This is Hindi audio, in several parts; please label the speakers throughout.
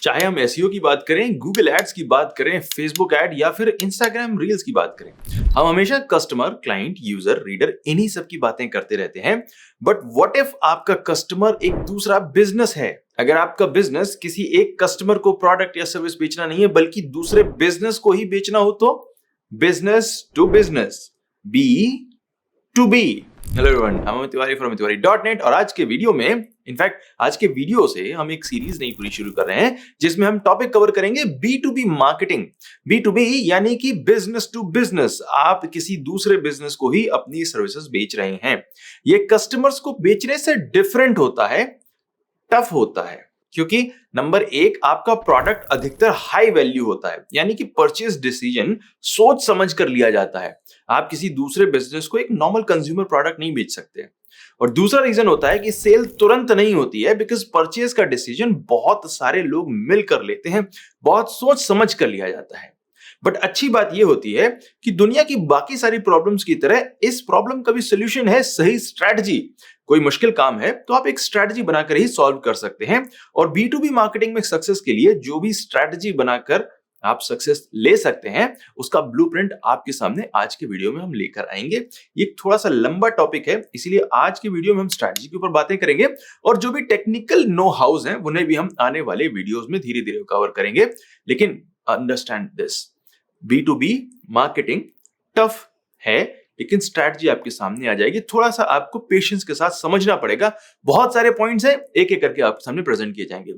Speaker 1: चाहे हम एसईओ की बात करें, गूगल एड्स की बात करें, फेसबुक एड या फिर इंस्टाग्राम रील्स की बात करें, हम हमेशा कस्टमर, क्लाइंट, यूजर, रीडर इन्हीं सब की बातें करते रहते हैं। बट व्हाट इफ आपका कस्टमर एक दूसरा बिजनेस है? अगर आपका बिजनेस किसी एक कस्टमर को प्रोडक्ट या सर्विस बेचना नहीं है बल्कि दूसरे बिजनेस को ही बेचना हो तो business to business, B to B. Hello everyone, I'm Amit Tiwari from tiwari.net और आज के वीडियो में आज के वीडियो से हम एक सीरीज नई पूरी शुरू कर रहे हैं जिसमें हम टॉपिक कवर करेंगे B2B मार्केटिंग। B2B यानी कि बिजनेस टू बिजनेस। आप किसी दूसरे बिजनेस को ही अपनी सर्विसेज बेच रहे हैं। ये कस्टमर्स को बेचने से डिफरेंट होता है, टफ होता है, क्योंकि नंबर एक, आपका प्रोडक्ट अधिकतर हाई वैल्यू होता है, यानी कि परचेज डिसीजन सोच समझ कर लिया जाता है। आप किसी दूसरे बिजनेस को एक नॉर्मल कंज्यूमर प्रोडक्ट नहीं बेच सकते। और दूसरा रीजन होता है कि सेल तुरंत नहीं होती है, बिकॉज परचेज का डिसीजन बहुत सारे लोग मिलकर लेते हैं, बहुत सोच समझ कर लिया जाता है। बट अच्छी बात यह होती है कि दुनिया की बाकी सारी प्रॉब्लम्स की तरह इस प्रॉब्लम का भी सोल्यूशन है सही स्ट्रेटजी। कोई मुश्किल काम है तो आप एक स्ट्रेटजी बनाकर ही सॉल्व कर सकते हैं। और B2B मार्केटिंग में सक्सेस के लिए जो भी स्ट्रेटजी बनाकर आप सक्सेस ले सकते हैं, उसका ब्लूप्रिंट आपके सामने आज के वीडियो में हम लेकर आएंगे। ये थोड़ा सा लंबा टॉपिक है, इसीलिए आज के वीडियो में हम स्ट्रेटजी के ऊपर बातें करेंगे और जो भी टेक्निकल नो हाउस हैं उन्हें भी हम आने वाले वीडियोस में धीरे धीरे कवर करेंगे। लेकिन understand this, B2B marketing tough है, लेकिन स्ट्रैटेजी आपके सामने आ जाएगी। थोड़ा सा आपको पेशेंस के साथ समझना पड़ेगा। बहुत सारे पॉइंट्स हैं, एक एक करके आपके सामने प्रेजेंट किए जाएंगे।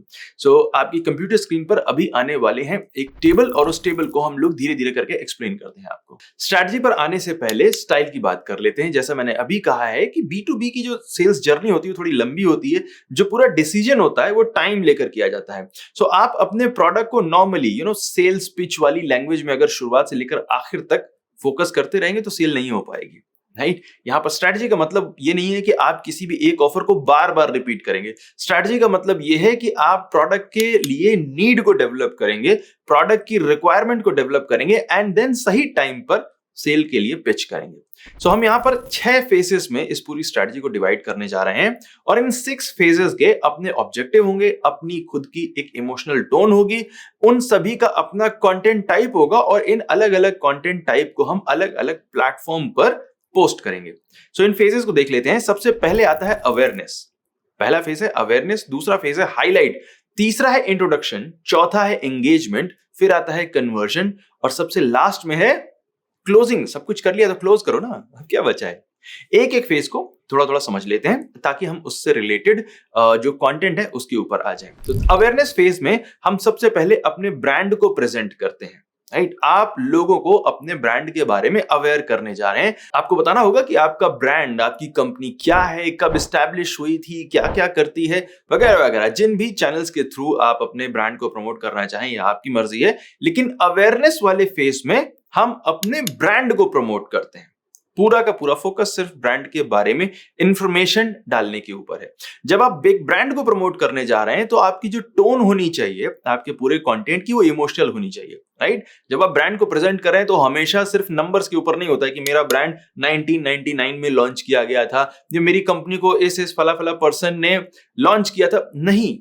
Speaker 1: आपकी कंप्यूटर स्क्रीन पर अभी आने वाले हैं एक टेबल, और उस टेबल को हम लोग धीरे धीरे करके एक्सप्लेन करते हैं आपको। स्ट्रैटेजी पर आने से पहले स्टाइल की बात कर लेते हैं। जैसा मैंने अभी कहा है कि B2B की जो सेल्स जर्नी होती है थोड़ी लंबी होती है। जो पूरा डिसीजन होता है वो टाइम लेकर किया जाता है। आप अपने प्रोडक्ट को नॉर्मली सेल्स पिच वाली लैंग्वेज में अगर शुरुआत से लेकर आखिर तक फोकस करते रहेंगे तो सेल नहीं हो पाएगी, राइट? यहां पर स्ट्रैटेजी का मतलब ये नहीं है कि आप किसी भी एक ऑफर को बार बार रिपीट करेंगे। स्ट्रैटेजी का मतलब ये है कि आप प्रोडक्ट के लिए नीड को डेवलप करेंगे, प्रोडक्ट की रिक्वायरमेंट को डेवलप करेंगे एंड देन सही टाइम पर सेल के लिए पिच करेंगे। हम यहां पर 6 फेजेस में इस पूरी स्ट्रैटेजी को डिवाइड करने जा रहे हैं और इन 6 फेजेस के अपने ऑब्जेक्टिव होंगे, अपनी खुद की एक इमोशनल टोन होगी, उन सभी का अपना कंटेंट टाइप होगा और इन अलग अलग कंटेंट टाइप को हम अलग अलग प्लेटफॉर्म पर पोस्ट करेंगे। इन फेजेस को देख लेते हैं। सबसे पहले आता है अवेयरनेस। पहला फेज है अवेयरनेस, दूसरा फेज है हाईलाइट, तीसरा है इंट्रोडक्शन, चौथा है एंगेजमेंट, फिर आता है कन्वर्जन और सबसे लास्ट में है क्लोजिंग। सब कुछ कर लिया तो क्लोज करो ना, क्या बचा है। एक एक फेज को थोड़ा थोड़ा समझ लेते हैं ताकि हम उससे रिलेटेड जो कंटेंट है उसके ऊपर आ जाएं। तो अवेयरनेस फेज में हम सबसे पहले अपने ब्रांड को प्रेजेंट करते हैं, राइट? आप लोगों को अपने ब्रांड के बारे में अवेयर करने जा रहे हैं। आपको बताना होगा कि आपका ब्रांड, आपकी कंपनी क्या है, कब स्टैब्लिश हुई थी, क्या क्या करती है, वगैरह वगैरह। जिन भी चैनल्स के थ्रू आप अपने ब्रांड को प्रमोट करना चाहें, यह आपकी मर्जी है। लेकिन अवेयरनेस वाले फेज में हम अपने ब्रांड को प्रमोट करते हैं। पूरा का पूरा फोकस सिर्फ ब्रांड के बारे में इंफॉर्मेशन डालने के ऊपर है। जब आप बिग ब्रांड को प्रमोट करने जा रहे हैं तो आपकी जो टोन होनी चाहिए आपके पूरे कंटेंट की, वो इमोशनल होनी चाहिए, राइट? जब आप ब्रांड को प्रेजेंट कर रहे हैं तो हमेशा सिर्फ नंबर्स के ऊपर नहीं होता है कि मेरा ब्रांड 1999 में लॉन्च किया गया था, ये मेरी कंपनी को इस फला फला पर्सन ने लॉन्च किया था। नहीं,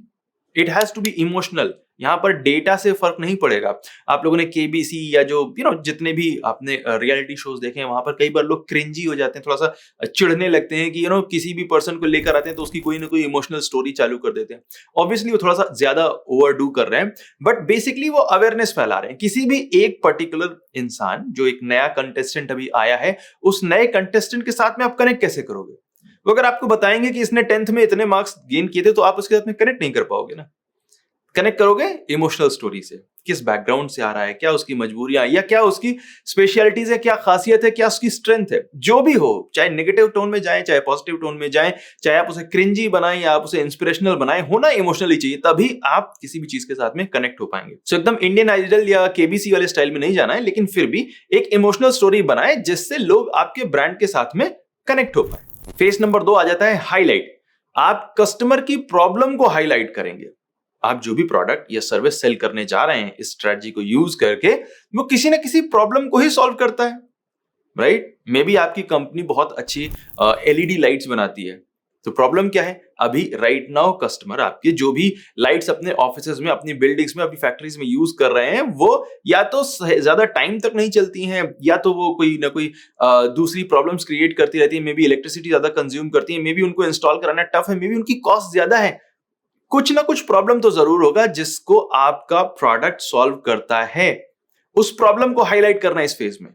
Speaker 1: it has to be emotional. यहां पर डेटा से फर्क नहीं पड़ेगा। आप लोगों ने केबीसी या जो जितने भी आपने रियलिटी शोज देखे हैं, वहां पर कई बार लोग क्रिंजी हो जाते हैं, थोड़ा सा चिढ़ने लगते हैं कि किसी भी पर्सन को लेकर आते हैं तो उसकी कोई ना कोई इमोशनल स्टोरी चालू कर देते हैं। ऑब्वियसली वो थोड़ा सा ज्यादा ओवरडू कर रहे हैं, बट बेसिकली वो अवेयरनेस फैला रहे हैं। किसी भी एक पर्टिकुलर इंसान, जो एक नया कंटेस्टेंट अभी आया है, उस नए कंटेस्टेंट के साथ में आप कनेक्ट कैसे करोगे? वो अगर आपको बताएंगे कि इसने 10th में इतने मार्क्स गेन किए थे तो आप उसके साथ में कनेक्ट नहीं कर पाओगे ना। कनेक्ट करोगे इमोशनल स्टोरी से, किस बैकग्राउंड से आ रहा है, क्या उसकी मजबूरियां या क्या उसकी स्पेशलिटीज है, क्या खासियत है, क्या उसकी स्ट्रेंथ है। जो भी हो, चाहे नेगेटिव टोन में जाए, चाहे पॉजिटिव टोन में जाए, चाहे आप उसे क्रिंजी बनाएं या आप उसे इंस्पिरेशनल बनाएं, होना इमोशनली चाहिए, तभी आप किसी भी चीज के साथ में कनेक्ट हो पाएंगे। एकदम इंडियन आइडल या केबीसी वाले स्टाइल में नहीं जाना है, लेकिन फिर भी एक इमोशनल स्टोरी बनाए जिससे लोग आपके ब्रांड के साथ में कनेक्ट हो पाए। फेज नंबर 2 आ जाता है हाईलाइट। आप कस्टमर की प्रॉब्लम को हाईलाइट करेंगे। आप जो भी प्रोडक्ट या सर्विस सेल करने जा रहे हैं, इस स्ट्रेटजी को यूज करके, वो किसी ना किसी प्रॉब्लम को ही सॉल्व करता है, राइट? मे बी आपकी कंपनी बहुत अच्छी एलईडी लाइट्स बनाती है, तो प्रॉब्लम क्या है? अभी राइट नाउ कस्टमर आपके जो भी लाइट्स अपने ऑफिसेज में, अपनी बिल्डिंग्स में, अपनी फैक्ट्रीज में यूज कर रहे हैं, वो या तो ज्यादा टाइम तक नहीं चलती हैं, या तो वो कोई ना कोई दूसरी प्रॉब्लम्स क्रिएट करती रहती है। मे बी इलेक्ट्रिसिटी ज्यादा कंज्यूम करती है, मे बी उनको इंस्टॉल कराना टफ है, मे बी उनकी कॉस्ट ज्यादा है। कुछ ना कुछ प्रॉब्लम तो जरूर होगा जिसको आपका प्रोडक्ट सॉल्व करता है। उस प्रॉब्लम को हाईलाइट करना है इस फेज में।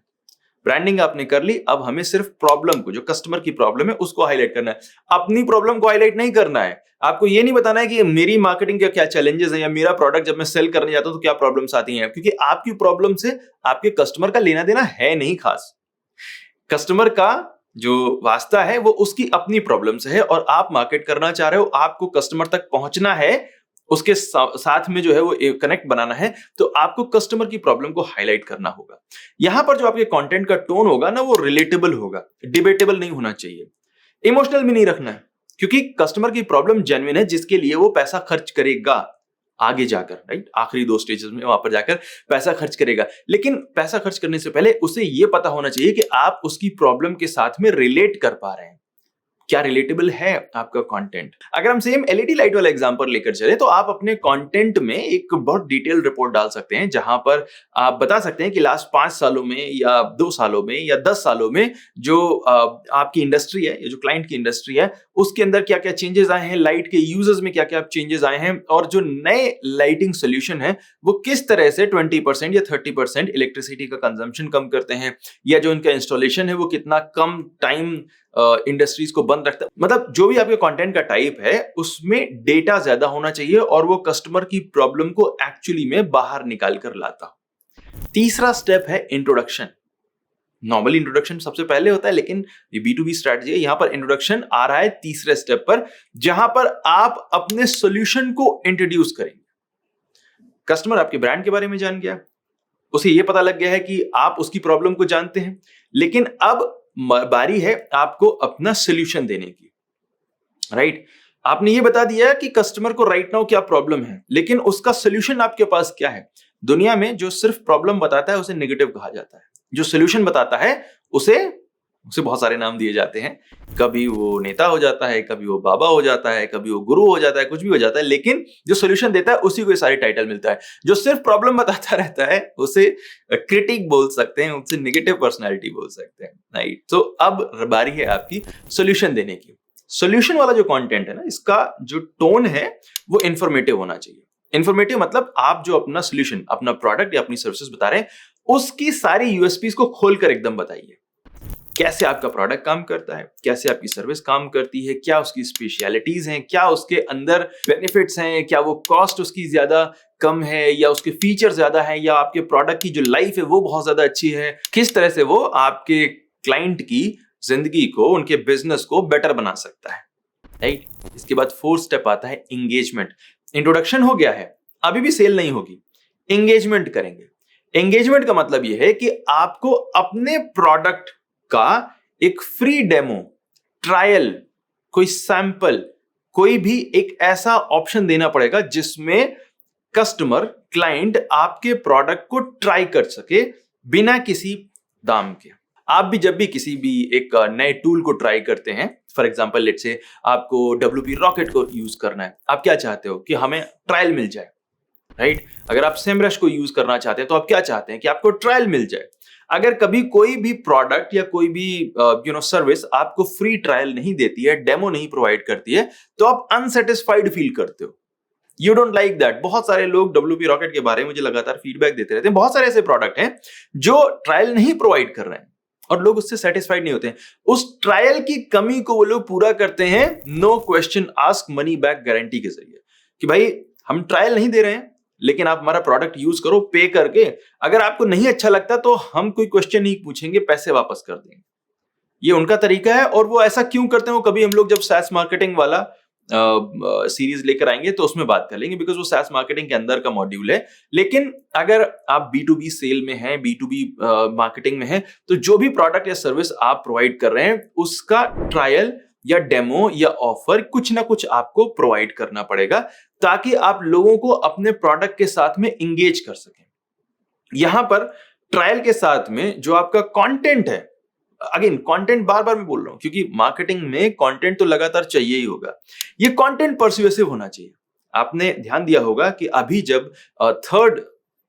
Speaker 1: ब्रांडिंग आपने कर ली, अब हमें सिर्फ प्रॉब्लम को, जो कस्टमर की प्रॉब्लम है, उसको हाईलाइट करना है। अपनी प्रॉब्लम को हाईलाइट नहीं करना है। आपको ये नहीं बताना है कि मेरी मार्केटिंग के क्या चैलेंजेस हैं, या मेरा प्रोडक्ट जब मैं सेल करने जाता हूं तो क्या प्रॉब्लम्स आती हैं, क्योंकि आपकी प्रॉब्लम से आपके कस्टमर का लेना देना है नहीं खास। कस्टमर का जो वास्ता है वो उसकी अपनी प्रॉब्लम से है, और आप मार्केट करना चाह रहे हो, आपको कस्टमर तक पहुंचना है, उसके साथ में जो है वो कनेक्ट बनाना है, तो आपको कस्टमर की प्रॉब्लम को हाईलाइट करना होगा। यहां पर जो आपके कंटेंट का टोन होगा ना, वो रिलेटेबल होगा, डिबेटेबल नहीं होना चाहिए, इमोशनल भी नहीं रखना है, क्योंकि कस्टमर की प्रॉब्लम जेन्युइन है, जिसके लिए वो पैसा खर्च करेगा आगे जाकर, राइट? आखिरी 2 स्टेजेस में वहां पर जाकर पैसा खर्च करेगा। लेकिन पैसा खर्च करने से पहले उसे यह पता होना चाहिए कि आप उसकी प्रॉब्लम के साथ में रिलेट कर पा रहे हैं, क्या रिलेटेबल है आपका कंटेंट। अगर हम सेम एलईडी लाइट वाला एग्जांपल लेकर चले, तो आप अपने कंटेंट में एक बहुत डिटेल रिपोर्ट डाल सकते हैं, जहां पर आप बता सकते हैं कि लास्ट 5 सालों में, या 2 सालों में, या 10 सालों में जो आपकी इंडस्ट्री है, या जो क्लाइंट की इंडस्ट्री है, उसके अंदर क्या क्या चेंजेस आए हैं, लाइट के यूजर्स में क्या क्या चेंजेस आए हैं, और जो नए लाइटिंग सोल्यूशन है वो किस तरह से 20% या 30% इलेक्ट्रिसिटी का कंजम्पशन कम करते हैं, या जो उनका इंस्टॉलेशन है वो कितना कम टाइम इंडस्ट्रीज को बंद रखता है। मतलब जो भी आपके कंटेंट का टाइप है, उसमें डेटा ज्यादा होना चाहिए, और वो कस्टमर की प्रॉब्लम को एक्चुअली में बाहर निकाल कर लाता। तीसरा स्टेप है इंट्रोडक्शन। नॉर्मली इंट्रोडक्शन सबसे पहले होता है, लेकिन ये B2B स्ट्रेटजी है, यहां पर इंट्रोडक्शन आ रहा है तीसरे स्टेप पर, जहां पर आप अपने सॉल्यूशन को इंट्रोड्यूस करेंगे। कस्टमर आपके ब्रांड के बारे में जान गया, उसे यह पता लग गया है कि आप उसकी प्रॉब्लम को जानते हैं, लेकिन अब बारी है आपको अपना सॉल्यूशन देने की, राइट? आपने ये बता दिया कि कस्टमर को राइट नाउ क्या प्रॉब्लम है, लेकिन उसका सॉल्यूशन आपके पास क्या है। दुनिया में जो सिर्फ प्रॉब्लम बताता है उसे नेगेटिव कहा जाता है, जो सॉल्यूशन बताता है उसे बहुत सारे नाम दिए जाते हैं। कभी वो नेता हो जाता है, कभी वो बाबा हो जाता है, कभी वो गुरु हो जाता है, कुछ भी हो जाता है, लेकिन जो सॉल्यूशन देता है उसी को ये सारे टाइटल मिलता है। जो सिर्फ प्रॉब्लम बताता रहता है उसे क्रिटिक बोल सकते हैं, उसे नेगेटिव पर्सनालिटी बोल सकते हैं, राइट? तो अब बारी है आपकी सॉल्यूशन देने की। सॉल्यूशन वाला जो कंटेंट है ना, इसका जो टोन है वो इंफॉर्मेटिव होना चाहिए। इंफॉर्मेटिव मतलब आप जो अपना सॉल्यूशन, अपना प्रोडक्ट या अपनी सर्विसेज बता रहे हैं, उसकी सारी यूएसपीज को खोलकर एकदम बताइए। कैसे आपका प्रोडक्ट काम करता है, कैसे आपकी सर्विस काम करती है, क्या उसकी स्पेशलिटीज हैं, क्या उसके अंदर बेनिफिट्स हैं, क्या वो कॉस्ट उसकी ज्यादा कम है, या उसके फीचर ज्यादा है, या आपके प्रोडक्ट की जो लाइफ है वो बहुत ज्यादा अच्छी है, किस तरह से वो आपके क्लाइंट की जिंदगी को, उनके बिजनेस को बेटर बना सकता है, राइट? इसके बाद 4th स्टेप आता है एंगेजमेंट। इंट्रोडक्शन हो गया है, अभी भी सेल नहीं होगी, एंगेजमेंट करेंगे। एंगेजमेंट का मतलब यह है कि आपको अपने प्रोडक्ट का एक फ्री डेमो, ट्रायल, कोई सैंपल, कोई भी एक ऐसा ऑप्शन देना पड़ेगा जिसमें कस्टमर, क्लाइंट आपके प्रोडक्ट को ट्राई कर सके बिना किसी दाम के। आप भी जब भी किसी भी एक नए टूल को ट्राई करते हैं, फॉर एग्जांपल लेट्स से आपको WP रॉकेट को यूज करना है, आप क्या चाहते हो कि हमें ट्रायल मिल जाए, राइट? अगर आप सेमरश को यूज करना चाहते हैं तो आप क्या चाहते हैं कि आपको ट्रायल मिल जाए। अगर कभी कोई भी प्रोडक्ट या कोई भी सर्विस आपको फ्री ट्रायल नहीं देती है, डेमो नहीं प्रोवाइड करती है, तो आप अनसेटिस्फाइड फील करते हो, यू डोंट लाइक दैट। बहुत सारे लोग WP रॉकेट के बारे में मुझे लगातार फीडबैक देते रहते हैं। बहुत सारे ऐसे प्रोडक्ट हैं जो ट्रायल नहीं प्रोवाइड कर रहे हैं और लोग उससे सेटिस्फाइड नहीं होते हैं। उस ट्रायल की कमी को वो लोग पूरा करते हैं no question ask money back guarantee के जरिए, कि भाई हम ट्रायल नहीं दे रहे हैं, लेकिन आप हमारा प्रोडक्ट यूज करो पे करके, अगर आपको नहीं अच्छा लगता तो हम कोई क्वेश्चन नहीं पूछेंगे, पैसे वापस कर देंगे। ये उनका तरीका है। और वो ऐसा क्यों करते हैं, वो कभी हम लोग जब SaaS मार्केटिंग वाला सीरीज लेकर आएंगे तो उसमें बात कर लेंगे, बिकॉज वो SaaS मार्केटिंग के अंदर का मॉड्यूल है। लेकिन अगर आप B2B सेल में हैं, B2B मार्केटिंग में हैं, तो जो भी प्रोडक्ट या सर्विस आप प्रोवाइड कर रहे हैं उसका ट्रायल या डेमो या ऑफर कुछ ना कुछ आपको प्रोवाइड करना पड़ेगा, ताकि आप लोगों को अपने प्रोडक्ट के साथ में इंगेज कर सकें। यहां पर ट्रायल के साथ में जो आपका कंटेंट है, अगेन कंटेंट बार बार मैं बोल रहा हूं क्योंकि मार्केटिंग में कंटेंट तो लगातार चाहिए ही होगा। ये कंटेंट परसुएसिव होना चाहिए। आपने ध्यान दिया होगा कि अभी जब थर्ड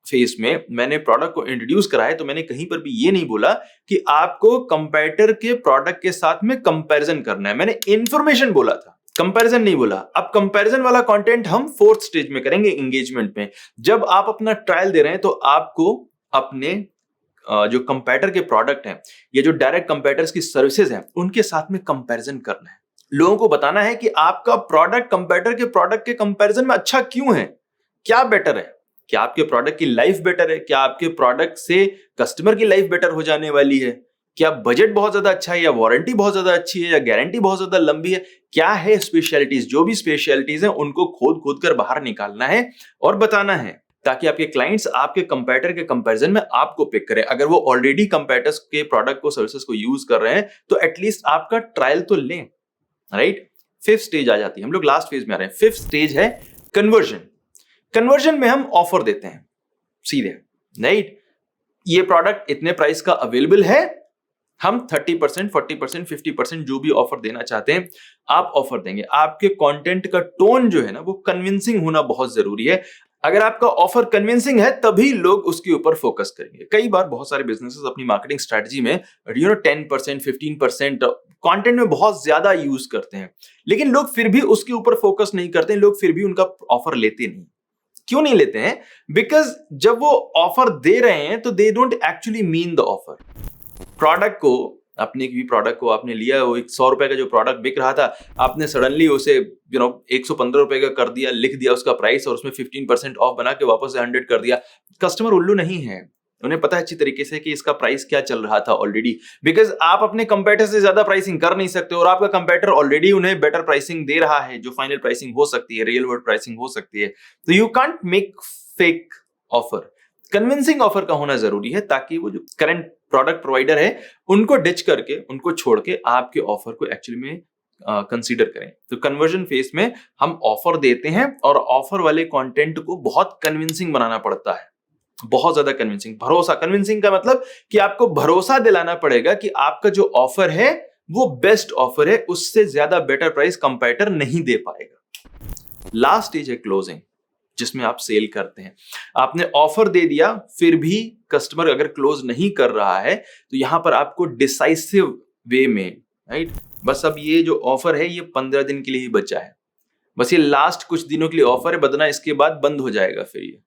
Speaker 1: फेज में मैंने प्रोडक्ट को इंट्रोड्यूस कराया तो मैंने कहीं पर भी ये नहीं बोला कि आपको कंपेटिटर के प्रोडक्ट के साथ में कंपैरिजन करना है। मैंने इंफॉर्मेशन बोला था, कंपैरिजन नहीं बोला। अब कंपैरिजन वाला कंटेंट हम फोर्थ स्टेज में करेंगे, एंगेजमेंट में। जब आप अपना ट्रायल दे रहे हैं तो आपको अपने जो कंपेटिटर के प्रोडक्ट हैं या जो डायरेक्ट कंपेटिटर्स की सर्विसेज हैं उनके साथ में कंपैरिजन करना है। लोगों को बताना है कि आपका प्रोडक्ट कंपेटिटर के प्रोडक्ट के कंपैरिजन में अच्छा क्यों है, क्या बेटर है, क्या आपके प्रोडक्ट की लाइफ बेटर है, क्या आपके प्रोडक्ट से कस्टमर की लाइफ बेटर हो जाने वाली है, क्या बजट बहुत ज्यादा अच्छा है या वारंटी बहुत ज्यादा अच्छी है या गारंटी बहुत ज्यादा लंबी है, क्या है स्पेशलिटीज। जो भी स्पेशलिटीज हैं उनको खोद खोद कर बाहर निकालना है और बताना है ताकि आपके क्लाइंट्स आपके कंपेटिटर के कंपैरिजन में आपको पिक करें। अगर वो ऑलरेडी कंपेटिटर्स के प्रोडक्ट को सर्विसेज को यूज कर रहे हैं तो एटलीस्ट आपका ट्रायल तो लें, राइट। फिफ्थ स्टेज आ जाती है, हम लोग लास्ट फेज में आ रहे हैं। फिफ्थ स्टेज है कन्वर्जन। कन्वर्जन में हम ऑफर देते हैं सीधे, राइट। ये प्रोडक्ट इतने प्राइस का अवेलेबल है, हम 30%, 40%, 50% जो भी ऑफर देना चाहते हैं आप ऑफर देंगे। आपके कंटेंट का टोन जो है ना वो कन्विंसिंग होना बहुत जरूरी है। अगर आपका ऑफर कन्विंसिंग है तभी लोग उसके ऊपर फोकस करेंगे। कई बार बहुत सारे बिजनेसेस अपनी मार्केटिंग स्ट्रेटजी में 10%, 15% कंटेंट में बहुत ज्यादा यूज करते हैं, लेकिन लोग फिर भी उसके ऊपर फोकस नहीं करते, लोग फिर भी उनका ऑफर लेते नहीं। क्यों नहीं लेते हैं? बिकॉज जब वो ऑफर दे रहे हैं तो they don't actually mean the offer. Product को, अपने भी प्रोडक्ट को आपने लिया, वो 100 रुपए का जो प्रोडक्ट बिक रहा था आपने सडनली उसे 115 रुपए का कर दिया, लिख दिया उसका प्राइस और उसमें 15% ऑफ बना के वापस से 100 कर दिया। कस्टमर उल्लू नहीं है, उन्हें पता है अच्छी तरीके से कि इसका प्राइस क्या चल रहा था ऑलरेडी। बिकॉज आप अपने कंपेटिटर से ज्यादा प्राइसिंग कर नहीं सकते और आपका कंपेटिटर ऑलरेडी उन्हें बेटर प्राइसिंग दे रहा है, जो फाइनल प्राइसिंग हो सकती है, रियल वर्ल्ड प्राइसिंग हो सकती है। तो you can't make fake offer. Convincing offer का होना जरूरी है ताकि वो जो करंट प्रोडक्ट प्रोवाइडर है उनको डिच करके, उनको छोड़ के आपके ऑफर को एक्चुअली में कंसीडर करें। तो कन्वर्जन फेज में हम ऑफर देते हैं और ऑफर वाले कंटेंट को बहुत कन्विंसिंग बनाना पड़ता है, बहुत ज्यादा कन्विंसिंग। भरोसा, कन्विंसिंग का मतलब कि आपको भरोसा दिलाना पड़ेगा कि आपका जो ऑफर है वो बेस्ट ऑफर है, उससे ज्यादा बेटर प्राइस कंपेटिटर नहीं दे पाएगा। लास्ट स्टेज है क्लोजिंग, जिसमें आप सेल करते हैं। आपने ऑफर दे दिया फिर भी कस्टमर अगर क्लोज नहीं कर रहा है तो यहां पर आपको डिसाइसिव वे में, राइट, बस अब ये जो ऑफर है ये 15 दिन के लिए ही बचा है, बस ये लास्ट कुछ दिनों के लिए ऑफर है, बदना इसके बाद बंद हो जाएगा। फिर ये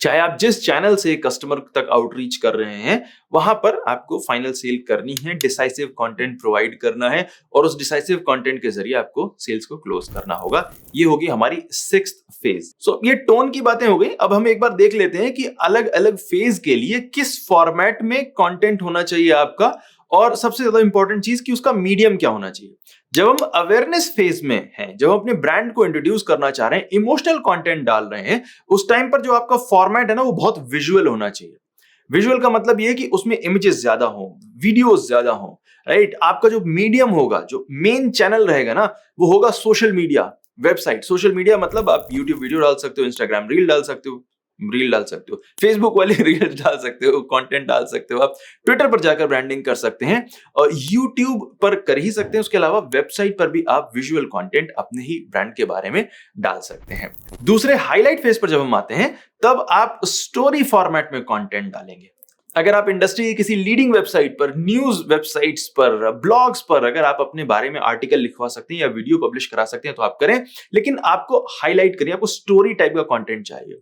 Speaker 1: चाहे आप जिस चैनल से कस्टमर तक आउटरीच कर रहे हैं वहां पर आपको फाइनल सेल करनी है, डिसाइसिव कंटेंट प्रोवाइड करना है और उस डिसाइसिव कंटेंट के जरिए आपको सेल्स को क्लोज करना होगा। ये होगी हमारी सिक्स्थ फेज। सो ये टोन की बातें हो गई। अब हम एक बार देख लेते हैं कि अलग अलग फेज के लिए किस फॉर्मेट में कंटेंट होना चाहिए आपका, और सबसे ज्यादा इंपॉर्टेंट चीज कि उसका मीडियम क्या होना चाहिए। जब हम अवेयरनेस फेज में हैं, जब हम अपने ब्रांड को इंट्रोड्यूस करना चाह रहे हैं, इमोशनल कंटेंट डाल रहे हैं, उस टाइम पर जो आपका फॉर्मेट है ना वो बहुत विजुअल होना चाहिए। विजुअल का मतलब ये है कि उसमें इमेजेस ज्यादा हो, वीडियोस ज्यादा हो, राइट। आपका जो मीडियम होगा, जो मेन चैनल रहेगा ना वो होगा social media, website. Social media मतलब आप यूट्यूब वीडियो डाल सकते हो, इंस्टाग्राम रील डाल सकते हो, फेसबुक वाली रील डाल सकते हो, कंटेंट डाल सकते हो, आप ट्विटर पर जाकर ब्रांडिंग कर सकते हैं और यूट्यूब पर कर ही सकते हैं। उसके अलावा वेबसाइट पर भी आप विजुअल कंटेंट अपने ही ब्रांड के बारे में डाल सकते हैं। दूसरे हाईलाइट फेज पर जब हम आते हैं तब आप स्टोरी फॉर्मेट में कंटेंट डालेंगे। अगर आप इंडस्ट्री की किसी लीडिंग वेबसाइट पर, न्यूज वेबसाइट्स पर, ब्लॉग्स पर अगर आप अपने बारे में आर्टिकल लिखवा सकते हैं या वीडियो पब्लिश करा सकते हैं तो आप करें, लेकिन आपको हाईलाइट करिए, आपको स्टोरी टाइप का कंटेंट चाहिए।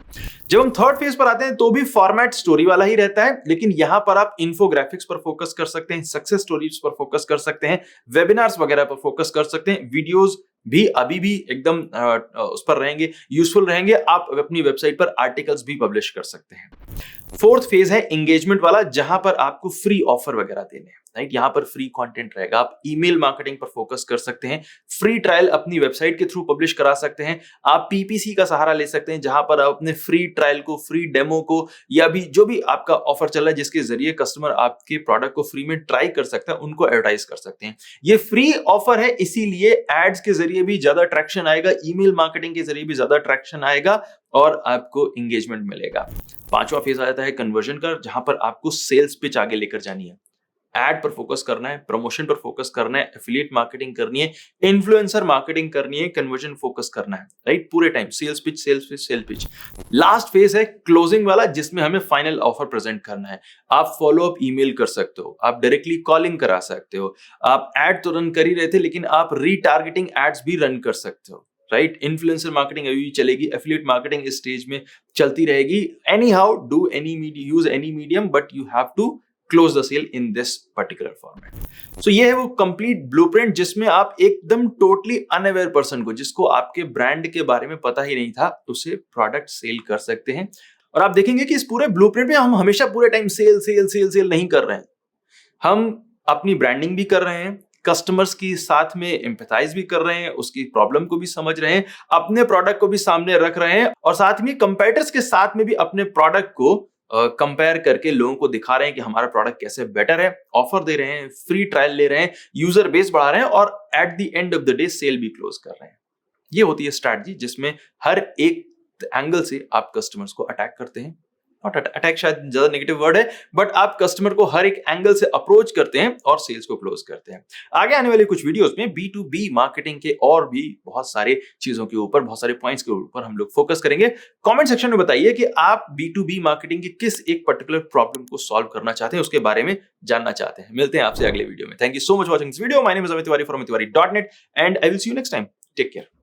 Speaker 1: जब हम थर्ड फेज पर आते हैं तो भी फॉर्मेट स्टोरी वाला ही रहता है, लेकिन यहां पर आप इन्फोग्राफिक्स पर फोकस कर सकते हैं, सक्सेस स्टोरीज पर फोकस कर सकते हैं, वेबिनार्स वगैरह पर फोकस कर सकते हैं। वीडियोस भी अभी भी एकदम उस पर रहेंगे, यूजफुल रहेंगे। आप अपनी वेबसाइट पर आर्टिकल्स भी पब्लिश कर सकते हैं। फोर्थ फेज है एंगेजमेंट वाला, जहां पर आपको फ्री ऑफर वगैरह देने हैं, राइट। यहां पर फ्री कंटेंट रहेगा, आप ईमेल मार्केटिंग पर फोकस कर सकते हैं, फ्री ट्रायल अपनी वेबसाइट के थ्रू पब्लिश करा सकते हैं, आप पीपीसी का सहारा ले सकते हैं जहां पर आप अपने फ्री ट्रायल को, फ्री डेमो को, या भी जो भी आपका ऑफर चल रहा है जिसके जरिए कस्टमर आपके प्रोडक्ट को फ्री में ट्राई कर सकता है, उनको एडवर्टाइज कर सकते हैं। ये फ्री ऑफर है, इसीलिए एड्स के जरिए भी ज्यादा ट्रैक्शन आएगा, ईमेल मार्केटिंग के जरिए भी ज्यादा ट्रैक्शन आएगा और आपको एंगेजमेंट मिलेगा। पांचवा फेज आ जाता है कन्वर्जन का, जहां पर आपको सेल्स पिच आगे लेकर जानी है, एड पर फोकस करना है, प्रमोशन पर फोकस करना है, एफिलिएट मार्केटिंग करनी है, इन्फ्लुएंसर मार्केटिंग करनी है, कन्वर्जन फोकस करना है, राइट? पूरे time sales pitch, sales pitch, sales pitch. Last phase है क्लोजिंग वाला, जिसमें हमें फाइनल ऑफर प्रेजेंट करना है। आप फॉलो अप ईमेल कर सकते हो, आप डायरेक्टली कॉलिंग करा सकते हो, आप एड तो रन कर ही रहे थे लेकिन आप रीटारगेटिंग एड्स भी रन कर सकते हो, राइट? इन्फ्लुएंसर मार्केटिंग अभी भी चलेगी, एफिलिएट मार्केटिंग इस स्टेज में चलती रहेगी। Anyhow do any medium, use any medium, but you have to close the sale in this particular format. So ये है वो कंप्लीट ब्लूप्रिंट जिसमें आप एकदम टोटली अनअवेयर पर्सन को, जिसको आपके ब्रांड के बारे में पता ही नहीं था, उसे प्रोडक्ट सेल कर सकते हैं। और आप देखेंगे कि इस पूरे ब्लूप्रिंट में हम हमेशा पूरे time sale sale sale sale नहीं कर रहे हैं। हम अपनी ब्रांडिंग भी कर रहे हैं, कस्टमर्स की साथ में एम्पैथाइज भी कर रहे हैं, उसकी प्रॉब्लम को भी समझ रहे हैं, अपने प्रोडक्ट को भी सामने रख रहे हैं और साथ में कंपेटिटर्स के साथ में भी अपने प्रोडक्ट को कंपेयर करके लोगों को दिखा रहे हैं कि हमारा प्रोडक्ट कैसे बेटर है, ऑफर दे रहे हैं, फ्री ट्रायल ले रहे हैं, यूजर बेस बढ़ा रहे हैं और at the end of the day sale भी क्लोज कर रहे हैं। ये होती है स्ट्रैटेजी जिसमें हर एक एंगल से आप कस्टमर्स को अटैक करते हैं। नॉट अटैक, शायद ज्यादा नेगेटिव वर्ड है, बट आप कस्टमर को हर एक एंगल से अप्रोच करते हैं और सेल्स को क्लोज करते हैं। आगे आने वाले कुछ वीडियोस में B2B मार्केटिंग के और भी बहुत सारे चीजों के ऊपर, बहुत सारे पॉइंट्स के ऊपर हम लोग फोकस करेंगे। कमेंट सेक्शन में बताइए कि आप B2B मार्केटिंग की किस एक पर्टिकुलर प्रॉब्लम को सॉल्व करना चाहते हैं, उसके बारे में जानना चाहते हैं। मिलते हैं आपसे अगले वीडियो में। Thank you so much watching this video. My name is Amit Tiwari from tiwari.net and I will see you next time. Take care.